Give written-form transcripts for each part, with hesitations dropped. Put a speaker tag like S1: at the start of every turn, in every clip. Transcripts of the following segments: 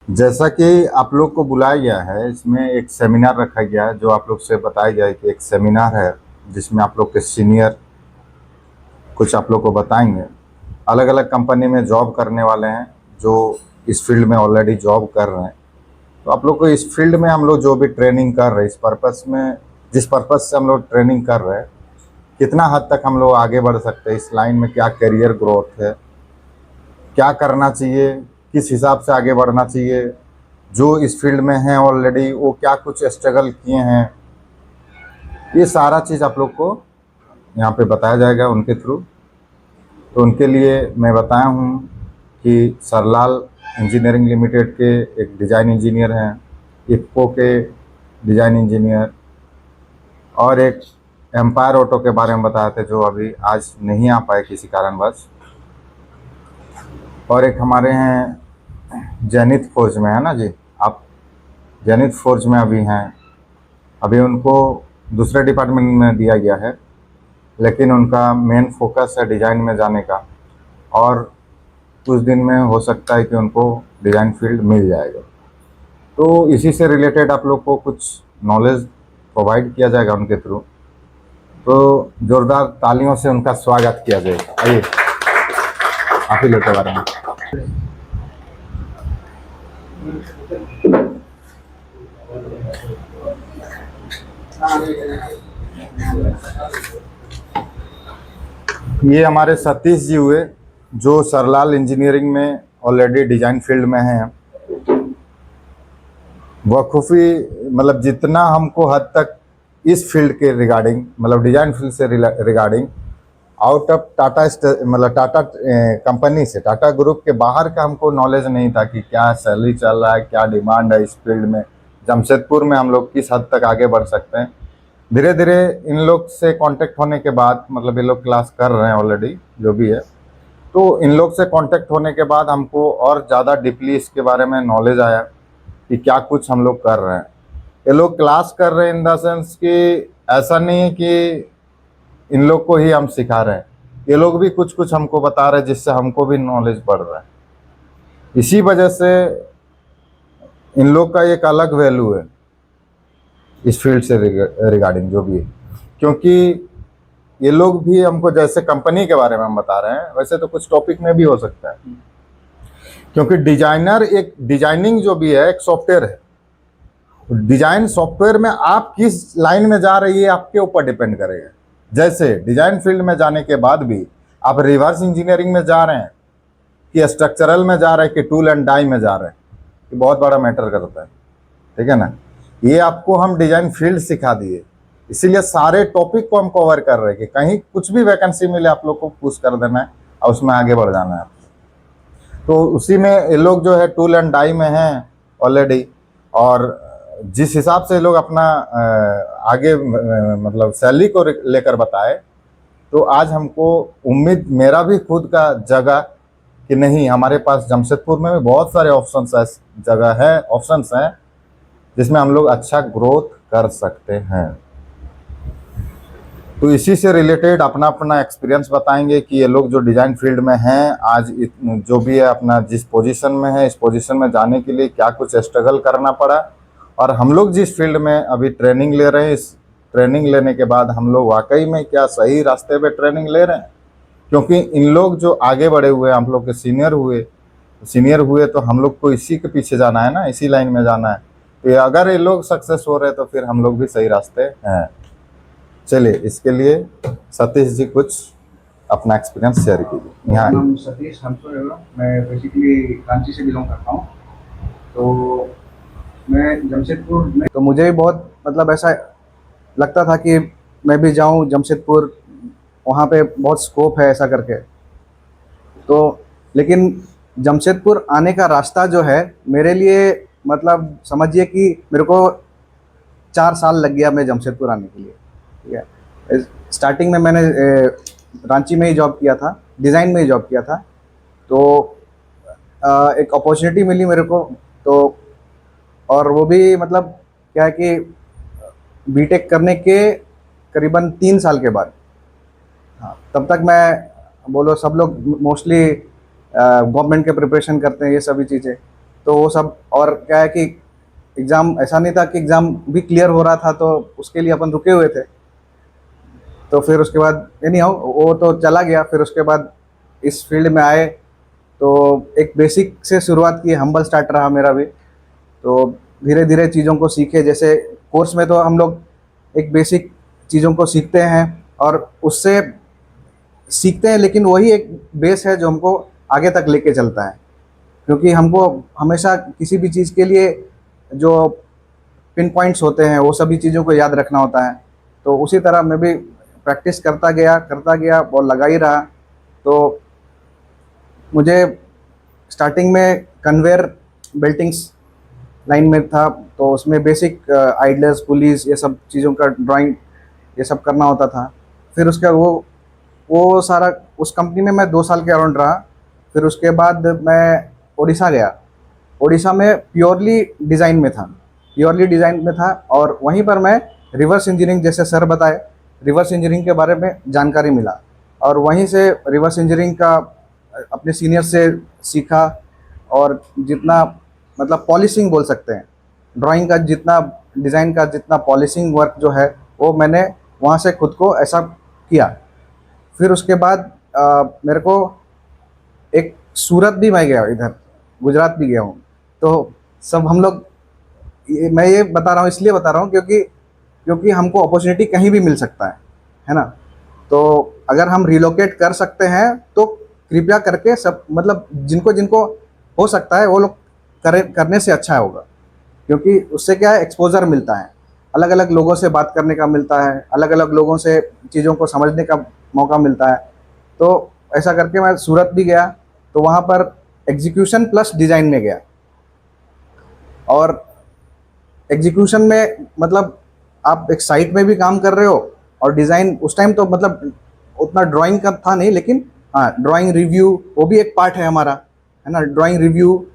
S1: जैसा कि आप लोग को बुलाया गया है, इसमें एक सेमिनार रखा गया है जो आप लोग से बताया गया है कि एक सेमिनार है जिसमें आप लोग के सीनियर कुछ आप लोग को बताएंगे। अलग अलग कंपनी में जॉब करने वाले हैं जो इस फील्ड में ऑलरेडी जॉब कर रहे हैं। तो आप लोग को इस फील्ड में हम लोग जो भी ट्रेनिंग कर रहे हैं, इस पर्पस में जिस पर्पस से हम लोग ट्रेनिंग कर रहे हैं, कितना हद तक हम लोग आगे बढ़ सकते हैं, इस लाइन में क्या करियर ग्रोथ है, क्या करना चाहिए, किस हिसाब से आगे बढ़ना चाहिए, जो इस फील्ड में हैं ऑलरेडी वो क्या कुछ स्ट्रगल किए हैं, ये सारा चीज़ आप लोग को यहाँ पे बताया जाएगा उनके थ्रू। तो उनके लिए मैं बताया हूँ कि सरलाल इंजीनियरिंग लिमिटेड के एक डिज़ाइन इंजीनियर हैं, इफ्को के डिज़ाइन इंजीनियर, और एक एम्पायर ऑटो के बारे में बताए थे जो अभी आज नहीं आ पाए किसी कारणवश, और एक हमारे हैं जैनिथ फोर्ज में, है ना जी, आप जैनिथ फोर्ज में अभी हैं। अभी उनको दूसरे डिपार्टमेंट में दिया गया है, लेकिन उनका मेन फोकस है डिज़ाइन में जाने का, और कुछ दिन में हो सकता है कि उनको डिज़ाइन फील्ड मिल जाएगा। तो इसी से रिलेटेड आप लोग को कुछ नॉलेज प्रोवाइड किया जाएगा उनके थ्रू। तो ज़ोरदार तालियों से उनका स्वागत किया जाएगा। आइए, आप ही लोग के बारे में। ये हमारे सतीश जी हुए जो सरलाल इंजीनियरिंग में ऑलरेडी डिज़ाइन फील्ड में हैं। बखूबी मतलब जितना हमको हद तक इस फील्ड के रिगार्डिंग, मतलब डिज़ाइन फील्ड से रिगार्डिंग, आउट ऑफ टाटा मतलब टाटा कंपनी से, टाटा ग्रुप के बाहर का हमको नॉलेज नहीं था कि क्या सैलरी चल रहा है, क्या डिमांड है इस फील्ड में, जमशेदपुर में हम लोग किस हद तक आगे बढ़ सकते हैं। धीरे धीरे इन लोग से कांटेक्ट होने के बाद, मतलब ये लोग क्लास कर रहे हैं ऑलरेडी जो भी है, तो इन लोग से कांटेक्ट होने के बाद हमको और ज़्यादा डीपली इसके बारे में नॉलेज आया कि क्या कुछ हम लोग कर रहे हैं। ये लोग क्लास कर रहे हैं इन द सेंस कि ऐसा नहीं है कि इन लोग को ही हम सिखा रहे हैं, ये लोग भी कुछ कुछ हमको बता रहे हैं जिससे हमको भी नॉलेज बढ़ रहा है। इसी वजह से इन लोग का एक अलग वैल्यू है इस फील्ड से रिगार्डिंग जो भी है, क्योंकि ये लोग भी हमको जैसे कंपनी के बारे में हम बता रहे हैं वैसे तो कुछ टॉपिक में भी हो सकता है, क्योंकि डिजाइनर एक डिजाइनिंग जो भी है एक सॉफ्टवेयर है। डिजाइन सॉफ्टवेयर में आप किस लाइन में जा रही है आपके ऊपर डिपेंड करेगा। जैसे डिजाइन फील्ड में जाने के बाद भी आप रिवर्स इंजीनियरिंग में जा रहे हैं कि स्ट्रक्चरल में जा रहे हैं कि टूल एंड डाई में जा रहे हैं, ये बहुत बड़ा मैटर करता है, ठीक है ना। ये आपको हम डिजाइन फील्ड सिखा दिए, इसीलिए सारे टॉपिक को हम कवर कर रहे हैं कि कहीं कुछ भी वैकेंसी मिले आप लोग को पुश कर देना है और उसमें आगे बढ़ जाना है। तो उसी में ये लोग जो है टूल एंड डाई में हैं ऑलरेडी, और जिस हिसाब से लोग अपना आगे मतलब सैलरी को लेकर बताए, तो आज हमको उम्मीद, मेरा भी खुद का जगह कि नहीं, हमारे पास जमशेदपुर में भी बहुत सारे ऑप्शंस हैं जिसमें हम लोग अच्छा ग्रोथ कर सकते हैं। तो इसी से रिलेटेड अपना अपना एक्सपीरियंस बताएंगे कि ये लोग जो डिज़ाइन फील्ड में हैं आज जो भी है अपना जिस पोजीशन में है, इस पोजीशन में जाने के लिए क्या कुछ स्ट्रगल करना पड़ा, और हम लोग जिस फील्ड में अभी ट्रेनिंग ले रहे हैं, इस ट्रेनिंग लेने के बाद हम लोग वाकई में क्या सही रास्ते पे ट्रेनिंग ले रहे हैं। क्योंकि इन लोग जो आगे बढ़े हुए, हम लोग के सीनियर हुए तो हम लोग को इसी के पीछे जाना है ना, इसी लाइन में जाना है। तो ये अगर ये लोग सक्सेस हो रहे हैं तो फिर हम लोग भी सही रास्ते हैं। चलिए, इसके लिए सतीश जी कुछ अपना एक्सपीरियंस शेयर कीजिए।
S2: यहाँ नाम सतीश हंसोरेगा, मैं बेसिकली रांची से बिलोंग करता हूँ। तो मैं जमशेदपुर में, तो मुझे भी बहुत मतलब ऐसा लगता था कि मैं भी जाऊँ जमशेदपुर, वहाँ पे बहुत स्कोप है ऐसा करके। तो लेकिन जमशेदपुर आने का रास्ता जो है मेरे लिए, मतलब समझिए कि मेरे को 4 साल लग गया मैं जमशेदपुर आने के लिए, ठीक है। स्टार्टिंग में मैंने रांची में ही जॉब किया था, डिज़ाइन में ही जॉब किया था। तो एक अपॉर्चुनिटी मिली मेरे को, तो और वो भी मतलब क्या है कि बीटेक करने के करीबन 3 साल के बाद। हाँ, तब तक मैं बोलो सब लोग मोस्टली गवर्नमेंट के प्रिपरेशन करते हैं, ये सभी चीज़ें। तो वो सब, और क्या है कि एग्ज़ाम ऐसा नहीं था कि एग्ज़ाम भी क्लियर हो रहा था, तो उसके लिए अपन रुके हुए थे। तो फिर उसके बाद एनी हाउ वो तो चला गया। फिर उसके बाद इस फील्ड में आए तो एक बेसिक से शुरुआत की, हम्बल स्टार्ट रहा मेरा भी। तो धीरे धीरे चीज़ों को सीखे, जैसे कोर्स में तो हम लोग एक बेसिक चीज़ों को सीखते हैं और उससे सीखते हैं, लेकिन वही एक बेस है जो हमको आगे तक लेके चलता है। क्योंकि हमको हमेशा किसी भी चीज़ के लिए जो पिन पॉइंट्स होते हैं वो सभी चीज़ों को याद रखना होता है। तो उसी तरह मैं भी प्रैक्टिस करता गया और लगा ही रहा। तो मुझे स्टार्टिंग में कन्वेयर बेल्टिंग्स लाइन में था, तो उसमें बेसिक आइडलर्स, पुलीज, ये सब चीज़ों का ड्राइंग ये सब करना होता था। फिर उसके वो सारा उस कंपनी में मैं 2 साल के अराउंड रहा। फिर उसके बाद मैं उड़ीसा गया। उड़ीसा में प्योरली डिज़ाइन में था, और वहीं पर मैं रिवर्स इंजीनियरिंग, जैसे सर बताए, रिवर्स इंजीनियरिंग के बारे में जानकारी मिला। और वहीं से रिवर्स इंजीनियरिंग का अपने सीनियर से सीखा। और जितना मतलब पॉलिशिंग बोल सकते हैं, ड्राइंग का जितना, डिज़ाइन का जितना पॉलिशिंग वर्क जो है वो मैंने वहाँ से खुद को ऐसा किया। फिर उसके बाद मेरे को एक सूरत भी मैं गया, इधर गुजरात भी गया हूँ। तो सब हम लोग मैं ये बता रहा हूँ, इसलिए बता रहा हूँ क्योंकि क्योंकि हमको अपॉर्चुनिटी कहीं भी मिल सकता है ना। तो अगर हम रिलोकेट कर सकते हैं तो कृपया करके सब, मतलब जिनको जिनको हो सकता है वो लोग करने से अच्छा होगा। क्योंकि उससे क्या है, एक्सपोजर मिलता है, अलग अलग लोगों से बात करने का मिलता है, अलग अलग लोगों से चीज़ों को समझने का मौका मिलता है। तो ऐसा करके मैं सूरत भी गया, तो वहाँ पर एग्जीक्यूशन प्लस डिज़ाइन में गया। और एग्जीक्यूशन में मतलब आप एक साइट में भी काम कर रहे हो, और डिज़ाइन उस टाइम तो मतलब उतना ड्राइंग का था नहीं, लेकिन हाँ, ड्राइंग रिव्यू वो भी एक पार्ट है हमारा, है ना। Drawing review,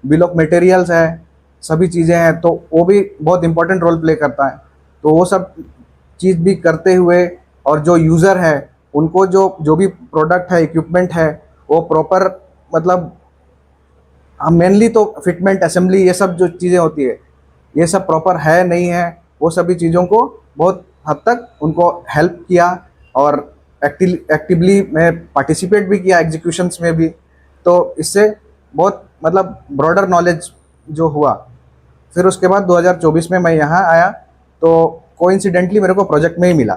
S2: bill of materials है, सभी चीज़ें हैं, तो वो भी बहुत इंपॉर्टेंट रोल प्ले करता है। तो वो सब चीज़ भी करते हुए, और जो यूज़र है उनको जो जो भी प्रोडक्ट है, इक्विपमेंट है, वो प्रॉपर, मतलब हम मेनली तो फिटमेंट, असेंबली, ये सब जो चीज़ें होती है, ये सब प्रॉपर है नहीं है, वो सभी चीज़ों को बहुत हद तक उनको हेल्प किया। और एक्टिवली मैं पार्टिसिपेट भी किया एग्जीक्यूशंस में भी। तो इससे बहुत मतलब ब्रॉडर नॉलेज जो हुआ। फिर उसके बाद 2024 में मैं यहाँ आया, तो कोइंसिडेंटली मेरे को प्रोजेक्ट में ही मिला।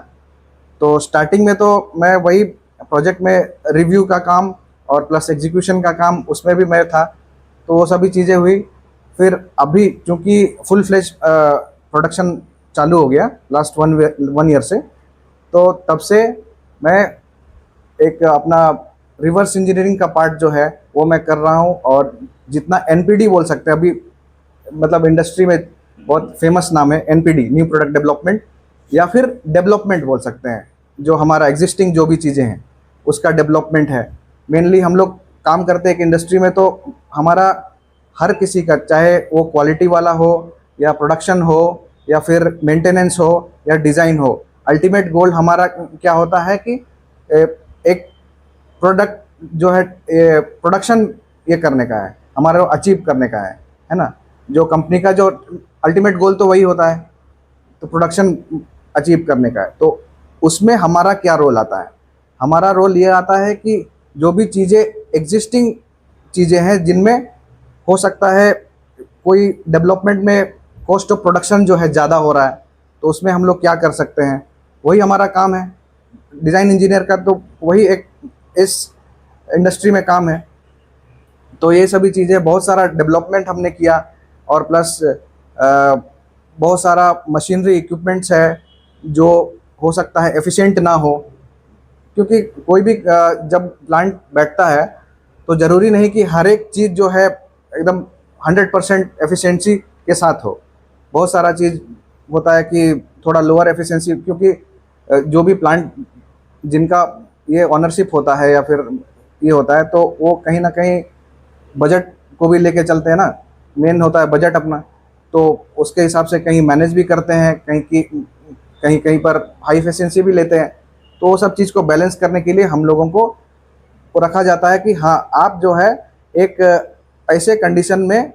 S2: तो स्टार्टिंग में तो मैं वही प्रोजेक्ट में रिव्यू का काम और प्लस एग्जीक्यूशन का काम, उसमें भी मैं था। तो वो सभी चीज़ें हुई। फिर अभी चूँकि फुल फ्लेज प्रोडक्शन चालू हो गया लास्ट वन ईयर से, तो तब से मैं एक अपना रिवर्स इंजीनियरिंग का पार्ट जो है वो मैं कर रहा हूँ। और जितना एनपीडी बोल सकते हैं, अभी मतलब इंडस्ट्री में बहुत फेमस नाम है एनपीडी, न्यू प्रोडक्ट डेवलपमेंट, या फिर डेवलपमेंट बोल सकते हैं। जो हमारा एग्जिस्टिंग जो भी चीज़ें हैं उसका डेवलपमेंट है। मेनली हम लोग काम करते हैं एक इंडस्ट्री में, तो हमारा हर किसी का, चाहे वो क्वालिटी वाला हो या प्रोडक्शन हो या फिर मेंटेनेंस हो या डिज़ाइन हो, अल्टीमेट गोल हमारा क्या होता है कि एक प्रोडक्ट जो है, प्रोडक्शन ये करने का है, हमारा अचीव करने का है ना। जो कंपनी का जो अल्टीमेट गोल तो वही होता है, तो प्रोडक्शन अचीव करने का है। तो उसमें हमारा क्या रोल आता है? हमारा रोल ये आता है कि जो भी चीज़ें एग्जिस्टिंग चीज़ें हैं जिनमें हो सकता है कोई डेवलपमेंट में कॉस्ट ऑफ प्रोडक्शन जो है ज़्यादा हो रहा है, तो उसमें हम लोग क्या कर सकते हैं, वही हमारा काम है। डिज़ाइन इंजीनियर का तो वही एक इस इंडस्ट्री में काम है। तो ये सभी चीज़ें, बहुत सारा डेवलपमेंट हमने किया, और प्लस बहुत सारा मशीनरी इक्विपमेंट्स है जो हो सकता है एफिशिएंट ना हो। क्योंकि कोई भी जब प्लांट बैठता है तो ज़रूरी नहीं कि हर एक चीज़ जो है एकदम 100% एफिशिएंसी के साथ हो। बहुत सारा चीज़ होता है कि थोड़ा लोअर एफिशिएंसी, क्योंकि जो भी प्लांट जिनका ये ऑनरशिप होता है या फिर ये होता है, तो वो कहीं ना कहीं बजट को भी लेके चलते हैं ना। मेन होता है बजट अपना, तो उसके हिसाब से कहीं मैनेज भी करते हैं, कहीं कहीं पर हाई एफिशिएंसी भी लेते हैं। तो वो सब चीज़ को बैलेंस करने के लिए हम लोगों को रखा जाता है कि हाँ, आप जो है एक ऐसे कंडीशन में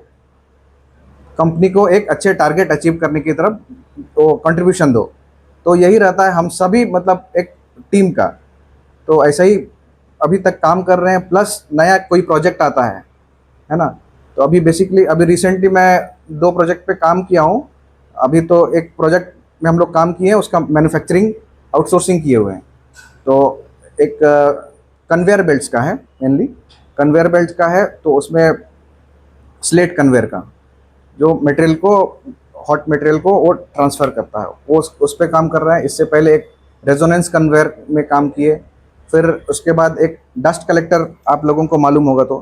S2: कंपनी को एक अच्छे टारगेट अचीव करने की तरफ तो कंट्रीब्यूशन दो। तो यही रहता है हम सभी मतलब एक टीम का। तो ऐसा ही अभी तक काम कर रहे हैं, प्लस नया कोई प्रोजेक्ट आता है ना। तो अभी बेसिकली अभी रिसेंटली मैं 2 प्रोजेक्ट पे काम किया हूँ। अभी तो एक प्रोजेक्ट में हम लोग काम किए हैं, उसका मैन्युफैक्चरिंग आउटसोर्सिंग किए हुए हैं। तो एक कन्वेयर बेल्ट्स का है, मेनली कन्वेयर बेल्ट का है। तो उसमें स्लेट कन्वेयर का जो मटेरियल को, हॉट मटेरियल को वो ट्रांसफ़र करता है, वो उस पे काम कर रहा है। इससे पहले एक रेजोनेंस कन्वेयर में काम किए। फिर उसके बाद एक डस्ट कलेक्टर, आप लोगों को मालूम होगा तो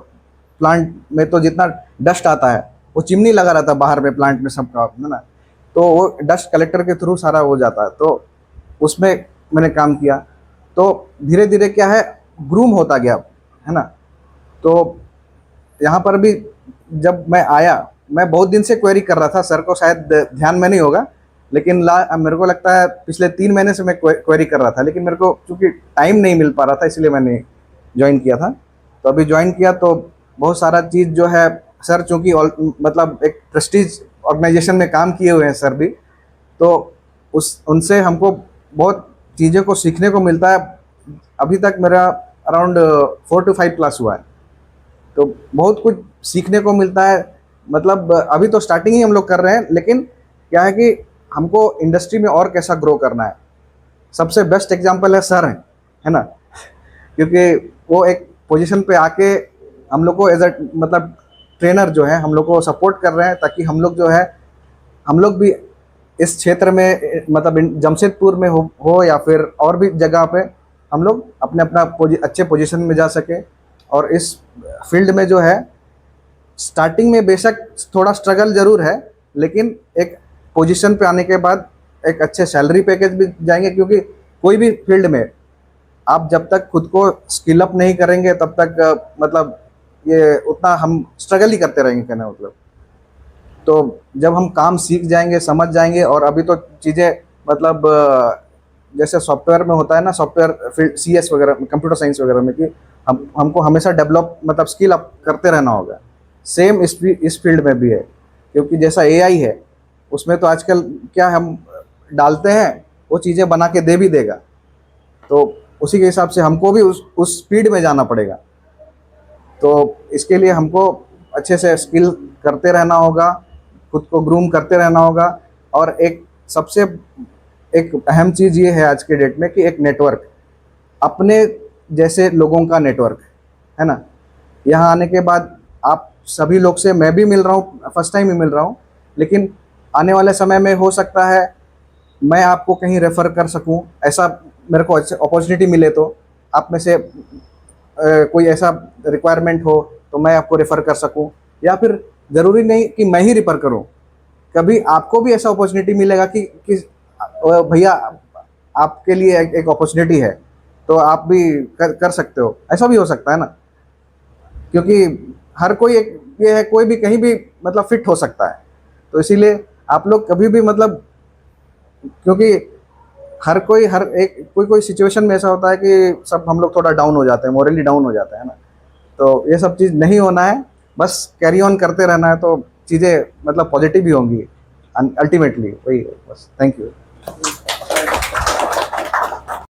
S2: प्लांट में तो जितना डस्ट आता है वो चिमनी लगा रहता है बाहर में प्लांट में सबका, है ना। तो वो डस्ट कलेक्टर के थ्रू सारा हो जाता है, तो उसमें मैंने काम किया। तो धीरे धीरे क्या है, ग्रूम होता गया, है ना। तो यहाँ पर भी जब मैं आया, मैं बहुत दिन से क्वेरी कर रहा था, सर को शायद ध्यान में नहीं होगा, लेकिन मेरे को लगता है पिछले 3 महीने से मैं क्वेरी कर रहा था, लेकिन मेरे को चूँकि टाइम नहीं मिल पा रहा था, इसलिए मैंने ज्वाइन किया था। तो अभी ज्वाइन किया तो बहुत सारा चीज़ जो है, सर चूँकि मतलब एक प्रेस्टीज ऑर्गेनाइजेशन में काम किए हुए हैं सर भी, तो उनसे हमको बहुत चीज़ों को सीखने को मिलता है। अभी तक मेरा अराउंड 4 to 5 क्लास हुआ है, तो बहुत कुछ सीखने को मिलता है। मतलब अभी तो स्टार्टिंग ही हम लोग कर रहे हैं, लेकिन क्या है कि हमको इंडस्ट्री में और कैसा ग्रो करना है। सबसे बेस्ट एग्जांपल है सर, है ना, क्योंकि वो एक पोजीशन पे आके हम लोग को एज अ मतलब ट्रेनर जो है हम लोग को सपोर्ट कर रहे हैं, ताकि हम लोग जो है, हम लोग भी इस क्षेत्र में मतलब जमशेदपुर में हो या फिर और भी जगह पे हम लोग अपने अपना अच्छे पोजीशन में जा सके। और इस फील्ड में जो है, स्टार्टिंग में बेशक थोड़ा स्ट्रगल ज़रूर है, लेकिन एक पोजीशन पे आने के बाद एक अच्छे सैलरी पैकेज भी जाएंगे। क्योंकि कोई भी फील्ड में आप जब तक खुद को स्किल अप नहीं करेंगे तब तक मतलब ये उतना हम स्ट्रगल ही करते रहेंगे, कहना मतलब। तो जब हम काम सीख जाएंगे, समझ जाएंगे, और अभी तो चीज़ें मतलब जैसे सॉफ्टवेयर में होता है ना, सॉफ्टवेयर फील्ड CS वगैरह, कंप्यूटर साइंस वगैरह में, कि हमको हमेशा डेवलप मतलब स्किल अप करते रहना होगा। सेम इस फील्ड में भी है, क्योंकि जैसा AI है उसमें तो आजकल क्या हम डालते हैं वो चीज़ें बना के दे भी देगा। तो उसी के हिसाब से हमको भी उस स्पीड में जाना पड़ेगा। तो इसके लिए हमको अच्छे से स्किल करते रहना होगा, खुद को ग्रूम करते रहना होगा। और एक सबसे एक अहम चीज़ ये है आज के डेट में कि एक नेटवर्क, अपने जैसे लोगों का नेटवर्क, है ना। यहाँ आने के बाद आप सभी लोग से मैं भी मिल रहा हूँ, फर्स्ट टाइम ही मिल रहा हूँ, लेकिन आने वाले समय में हो सकता है मैं आपको कहीं रेफ़र कर सकूँ। ऐसा मेरे को अच्छे अपॉर्चुनिटी मिले तो आप में से कोई ऐसा रिक्वायरमेंट हो तो मैं आपको रेफ़र कर सकूं, या फिर ज़रूरी नहीं कि मैं ही रेफ़र करूं, कभी आपको भी ऐसा अपॉर्चुनिटी मिलेगा कि भैया आपके लिए एक अपॉर्चुनिटी है तो आप भी कर सकते हो, ऐसा भी हो सकता है ना। क्योंकि हर कोई एक ये है, कोई भी कहीं भी मतलब फिट हो सकता है। तो इसीलिए आप लोग कभी भी मतलब, क्योंकि हर कोई सिचुएशन में ऐसा होता है कि सब हम लोग थोड़ा डाउन हो जाते हैं, मोरली डाउन हो जाता है ना। तो ये सब चीज़ नहीं होना है, बस कैरी ऑन करते रहना है, तो चीज़ें मतलब पॉजिटिव ही होंगी अल्टीमेटली, वही है बस। Thank you.